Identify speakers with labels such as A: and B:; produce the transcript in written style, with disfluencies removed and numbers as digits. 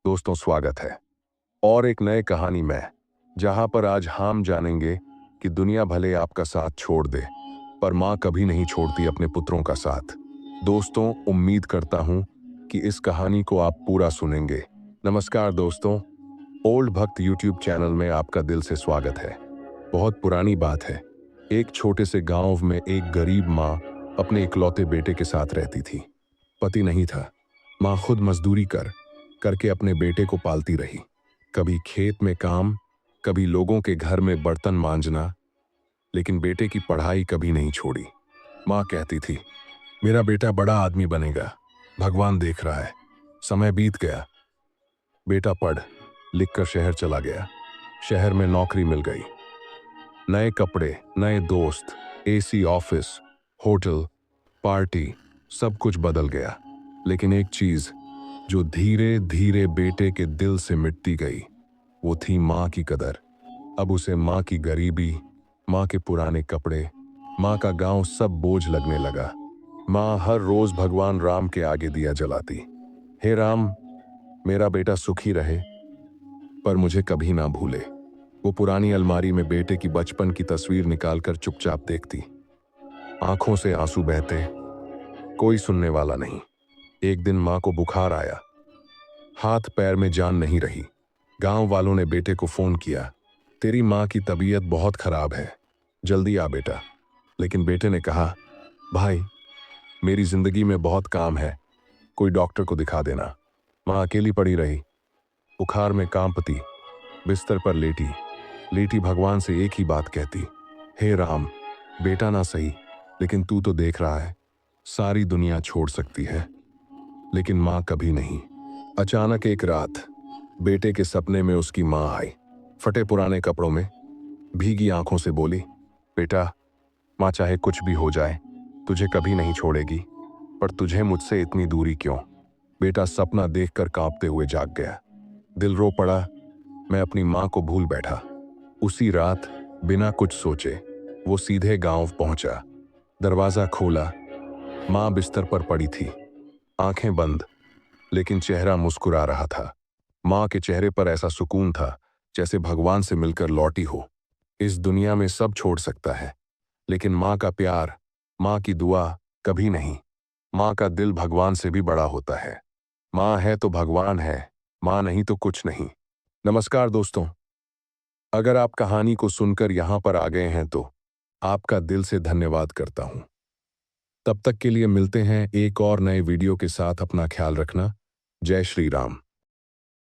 A: दोस्तों, स्वागत है और एक नए कहानी में, जहां पर आज हम जानेंगे कि दुनिया भले आपका साथ छोड़ दे, पर मां कभी नहीं छोड़ती अपने पुत्रों का साथ। दोस्तों, उम्मीद करता हूं कि इस कहानी को आप पूरा सुनेंगे। नमस्कार दोस्तों, ओल्ड भक्त यूट्यूब चैनल में आपका दिल से स्वागत है। बहुत पुरानी बात है। एक छोटे से गांव में एक गरीब मां अपने इकलौते बेटे के साथ रहती थी। पति नहीं था। मां खुद मजदूरी करके अपने बेटे को पालती रही। कभी खेत में काम, कभी लोगों के घर में बर्तन मांजना, लेकिन बेटे की पढ़ाई कभी नहीं छोड़ी। मां कहती थी, मेरा बेटा बड़ा आदमी बनेगा, भगवान देख रहा है। समय बीत गया। बेटा पढ़ लिख कर शहर चला गया। शहर में नौकरी मिल गई। नए कपड़े, नए दोस्त, एसी ऑफिस, होटल, पार्टी, सब कुछ बदल गया। लेकिन एक चीज जो धीरे धीरे बेटे के दिल से मिटती गई, वो थी मां की कदर। अब उसे मां की गरीबी, मां के पुराने कपड़े, मां का गांव सब बोझ लगने लगा। मां हर रोज भगवान राम के आगे दिया जलाती। हे राम, मेरा बेटा सुखी रहे, पर मुझे कभी ना भूले। वो पुरानी अलमारी में बेटे की बचपन की तस्वीर निकालकर चुपचाप देखती। आंखों से आंसू बहते, कोई सुनने वाला नहीं। एक दिन मां को बुखार आया, हाथ पैर में जान नहीं रही। गांव वालों ने बेटे को फोन किया, तेरी मां की तबीयत बहुत खराब है, जल्दी आ बेटा। लेकिन बेटे ने कहा, भाई, मेरी जिंदगी में बहुत काम है, कोई डॉक्टर को दिखा देना। मां अकेली पड़ी रही, बुखार में कांपती, बिस्तर पर लेटी लेटी भगवान से एक ही बात कहती, हे राम, बेटा ना सही, लेकिन तू तो देख रहा है, सारी दुनिया छोड़ सकती है, लेकिन मां कभी नहीं। अचानक एक रात बेटे के सपने में उसकी मां आई, फटे पुराने कपड़ों में, भीगी आंखों से बोली, बेटा, मां चाहे कुछ भी हो जाए, तुझे कभी नहीं छोड़ेगी, पर तुझे मुझसे इतनी दूरी क्यों? बेटा सपना देखकर कांपते हुए जाग गया। दिल रो पड़ा। मैं अपनी मां को भूल बैठा। उसी रात बिना कुछ सोचे वो सीधे गांव पहुंचा। दरवाजा खोला, मां बिस्तर पर पड़ी थी, आंखें बंद, लेकिन चेहरा मुस्कुरा रहा था। मां के चेहरे पर ऐसा सुकून था जैसे भगवान से मिलकर लौटी हो। इस दुनिया में सब छोड़ सकता है, लेकिन मां का प्यार, मां की दुआ कभी नहीं। मां का दिल भगवान से भी बड़ा होता है। मां है तो भगवान है, मां नहीं तो कुछ नहीं। नमस्कार दोस्तों, अगर आप कहानी को सुनकर यहां पर आ गए हैं तो आपका दिल से धन्यवाद करता हूं। तब तक के लिए मिलते हैं एक और नए वीडियो के साथ। अपना ख्याल रखना। जय श्री राम।